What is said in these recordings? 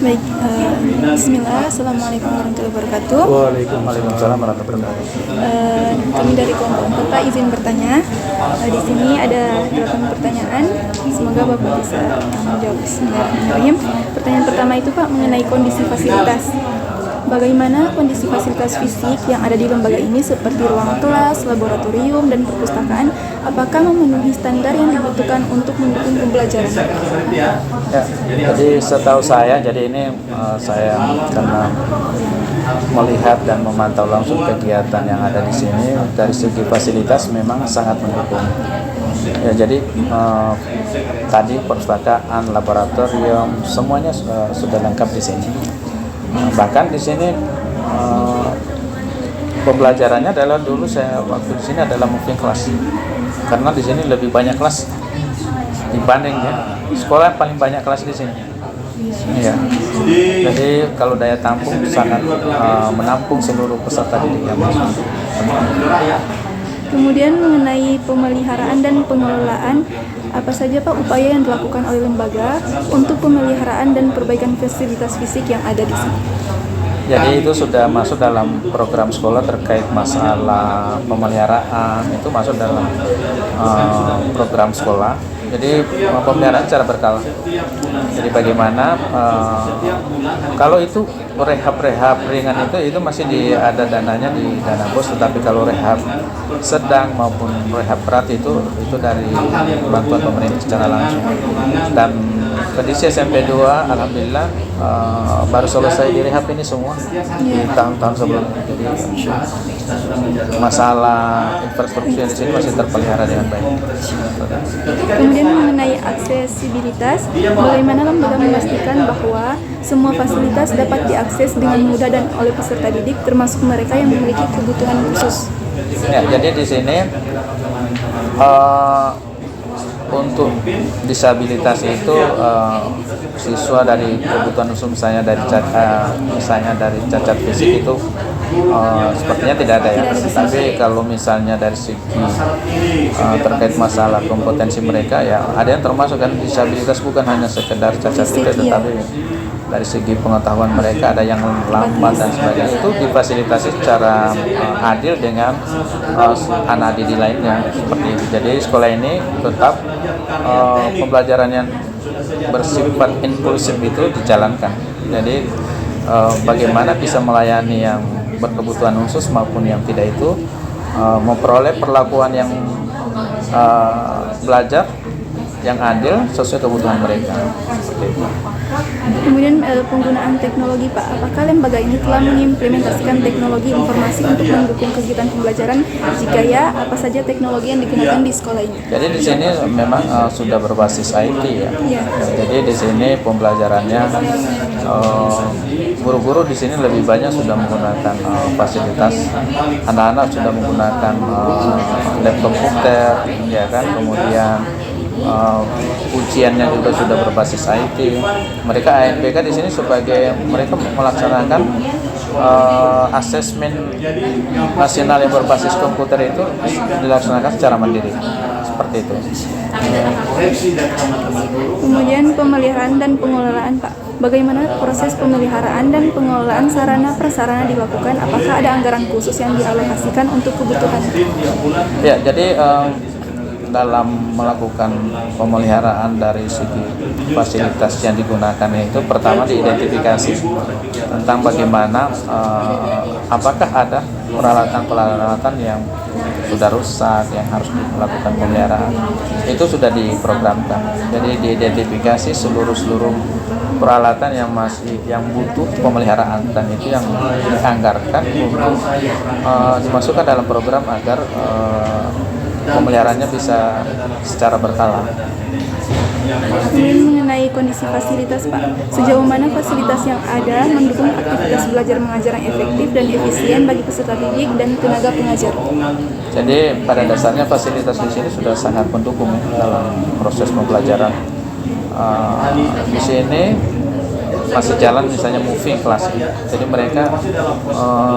Baik, Bismillah, Assalamualaikum warahmatullahi wabarakatuh. Waalaikumsalam warahmatullahi wabarakatuh. Kami dari kelompok 4 Pak izin bertanya. Di sini ada 8 pertanyaan. Semoga Bapak bisa menjawab. Bismillahirrahmanirrahim. Pertanyaan pertama itu Pak mengenai kondisi fasilitas. Bagaimana kondisi fasilitas fisik yang ada di lembaga ini seperti ruang kelas, laboratorium, dan perpustakaan? Apakah memenuhi standar yang dibutuhkan untuk mendukung pembelajaran? Ya, jadi setahu saya, jadi ini saya karena melihat dan memantau langsung kegiatan yang ada di sini dari segi fasilitas memang sangat mendukung. Ya, jadi tadi perpustakaan, laboratorium, semuanya sudah lengkap di sini. Bahkan di sini pembelajarannya adalah dulu saya waktu di sini adalah moving class, karena di sini lebih banyak kelas dibanding ya sekolah paling banyak kelas di sini. Ya, jadi kalau daya tampung sangat menampung seluruh peserta didik yang masuk. Kemudian mengenai pemeliharaan dan pengelolaan, apa saja Pak upaya yang dilakukan oleh lembaga untuk pemeliharaan dan perbaikan fasilitas fisik yang ada di sini? Jadi itu sudah masuk dalam program sekolah terkait masalah pemeliharaan, itu masuk dalam program sekolah. Jadi pemeliharaan secara berkala. Jadi bagaimana kalau itu rehab ringan itu masih ada dananya di dana bos, tetapi kalau rehab sedang maupun rehab berat itu dari bantuan pemerintah secara langsung. Dan kondisi SMP 2 alhamdulillah baru selesai di rehab ini semua di tahun-tahun sebelumnya. Jadi masalah infrastruktur di sini masih terpelihara dengan baik. Kemudian mengenai aksesibilitas, bagaimana lembaga memastikan bahwa semua fasilitas dapat diakses dengan mudah dan oleh peserta didik, termasuk mereka yang memiliki kebutuhan khusus? Ya, jadi di sini untuk disabilitas itu siswa dari kebutuhan khusus misalnya dari cacat fisik itu sepertinya tidak ada ya. Tapi kalau misalnya dari segi terkait masalah kompetensi mereka ya ada yang termasuk kan disabilitas bukan hanya sekedar cacat fisik tetapi dari segi pengetahuan mereka ada yang lambat dan sebagainya, itu difasilitasi secara adil dengan anak didik lainnya seperti itu. Jadi sekolah ini tetap pembelajaran yang bersifat inklusif itu dijalankan. Jadi bagaimana bisa melayani yang berkebutuhan khusus maupun yang tidak itu memperoleh perlakuan yang belajar yang adil sesuai kebutuhan mereka. Seperti itu. Kemudian penggunaan teknologi Pak, apakah lembaga ini telah mengimplementasikan teknologi informasi untuk mendukung kegiatan pembelajaran? Jika ya, apa saja teknologi yang digunakan di sekolah ini? Jadi di sini memang sudah berbasis IT ya. Jadi di sini pembelajarannya guru-guru di sini lebih banyak sudah menggunakan fasilitas, anak-anak sudah menggunakan laptop komputer, ya kan, kemudian ujiannya juga sudah berbasis IT. Mereka ANPK di sini sebagai mereka melaksanakan asesmen nasional yang berbasis komputer itu dilaksanakan secara mandiri seperti itu. Kemudian pemeliharaan dan pengelolaan Pak, bagaimana proses pemeliharaan dan pengelolaan sarana prasarana dilakukan? Apakah ada anggaran khusus yang dialokasikan untuk kebutuhan? Ya, jadi dalam melakukan pemeliharaan dari segi fasilitas yang digunakan itu pertama diidentifikasi tentang bagaimana apakah ada peralatan yang sudah rusak yang harus melakukan pemeliharaan, itu sudah diprogramkan. Jadi diidentifikasi seluruh peralatan yang butuh pemeliharaan dan itu yang dianggarkan untuk dimasukkan dalam program agar pemeliharaannya bisa secara berkala. Kemudian mengenai kondisi fasilitas Pak, sejauh mana fasilitas yang ada mendukung aktivitas belajar mengajar yang efektif dan efisien bagi peserta didik dan tenaga pengajar? Jadi pada dasarnya fasilitas di sini sudah sangat mendukung dalam proses pembelajaran. Di sini masih jalan misalnya moving class, jadi mereka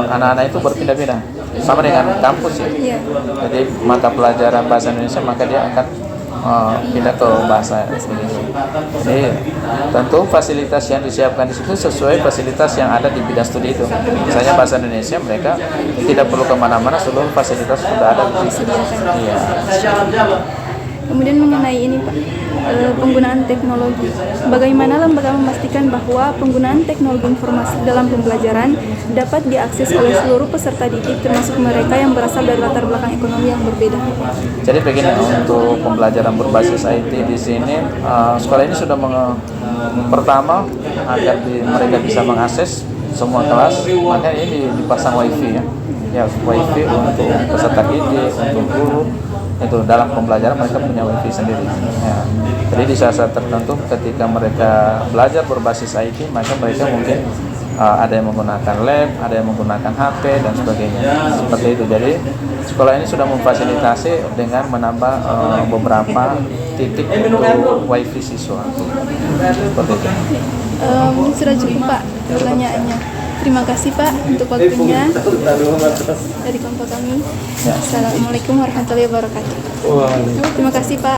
anak-anak itu berpindah-pindah sama dengan kampus ya. Jadi mata pelajaran bahasa Indonesia maka dia akan pindah ke bahasa begitu. Jadi tentu fasilitas yang disiapkan di situ sesuai fasilitas yang ada di bidang studi itu. Misalnya bahasa Indonesia, mereka tidak perlu kemana-mana, seluruh fasilitas sudah ada di situ. Iya. Kemudian mengenai ini Pak, penggunaan teknologi. Bagaimana lembaga memastikan bahwa penggunaan teknologi informasi dalam pembelajaran dapat diakses oleh seluruh peserta didik termasuk mereka yang berasal dari latar belakang ekonomi yang berbeda? Jadi begini, untuk pembelajaran berbasis IT di sini, sekolah ini sudah pertama agar mereka bisa mengakses semua kelas, makanya ini dipasang wifi ya wifi untuk peserta didik, untuk guru. Itu dalam pembelajaran mereka punya wifi sendiri ya. Jadi di saat tertentu ketika mereka belajar berbasis IT, maka mereka mungkin ada yang menggunakan lab, ada yang menggunakan HP dan sebagainya seperti itu. Jadi sekolah ini sudah memfasilitasi dengan menambah beberapa titik untuk wifi siswa seperti itu. Sudah cukup Pak pertanyaannya. Terima kasih Pak untuk waktunya dari kelompok kami. Assalamualaikum warahmatullahi wabarakatuh. Terima kasih Pak.